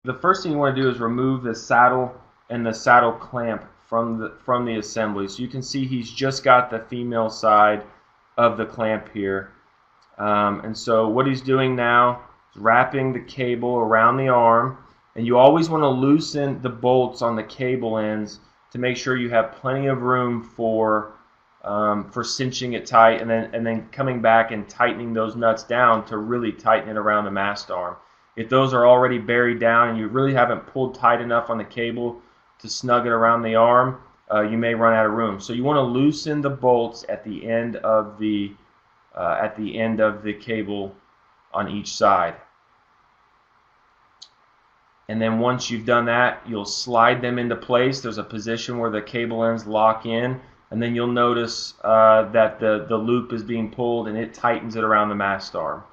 The first thing you want to do is remove the saddle and the saddle clamp from the assembly. So you can see he's just got the female side of the clamp here. And so what he's doing now is wrapping the cable around the arm, and you always want to loosen the bolts on the cable ends to make sure you have plenty of room for cinching it tight, and then coming back and tightening those nuts down to really tighten it around the mast arm. If those are already buried down and you really haven't pulled tight enough on the cable to snug it around the arm, you may run out of room. So you want to loosen the bolts at the end of the cable on each side. And then once you've done that, you'll slide them into place. There's a position where the cable ends lock in, and then you'll notice that the loop is being pulled and it tightens it around the mast arm.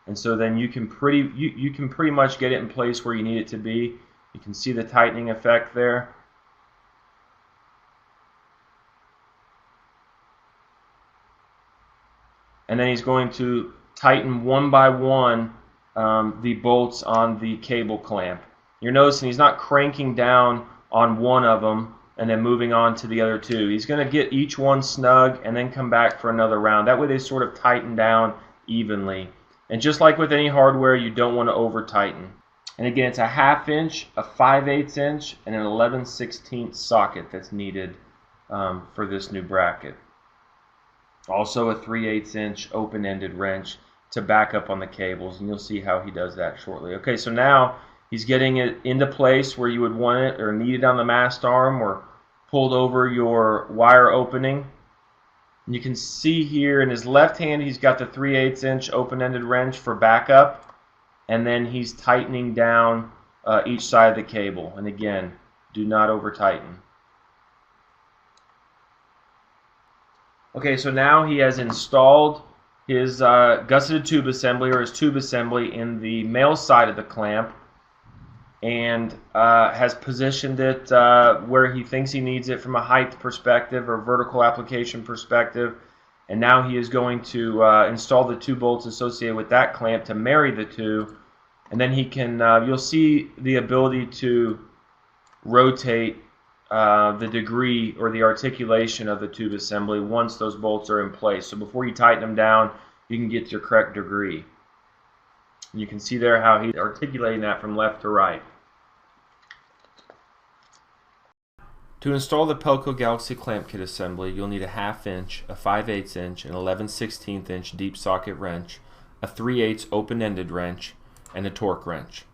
And so then you can pretty much get it in place where you need it to be. You can see the tightening effect there. And then he's going to tighten one by one the bolts on the cable clamp. You're noticing he's not cranking down on one of them and then moving on to the other two. He's going to get each one snug and then come back for another round. That way they sort of tighten down evenly. And just like with any hardware, you don't want to over tighten. And again, it's a 1/2 inch, a 5/8 inch, and an 11/16 socket that's needed for this new bracket. Also a 3/8 inch open-ended wrench to back up on the cables, and you'll see how he does that shortly. Okay, so now he's getting it into place where you would want it or need it on the mast arm or pulled over your wire opening. And you can see here in his left hand he's got the 3/8 inch open-ended wrench for backup, and then he's tightening down each side of the cable. And again, do not over tighten. Okay, so now he has installed his gusseted tube assembly, or his tube assembly, in the male side of the clamp, and has positioned it where he thinks he needs it from a height perspective or vertical application perspective. And now he is going to install the 2 bolts associated with that clamp to marry the two, and then he can you'll see the ability to rotate the degree or the articulation of the tube assembly once those bolts are in place. So before you tighten them down, you can get your correct degree. And you can see there how he's articulating that from left to right. To install the Pelco Galaxy clamp kit assembly, you'll need a 1/2 inch, a 5/8 inch, an 11/16 inch deep socket wrench, a 3/8 open-ended wrench, and a torque wrench.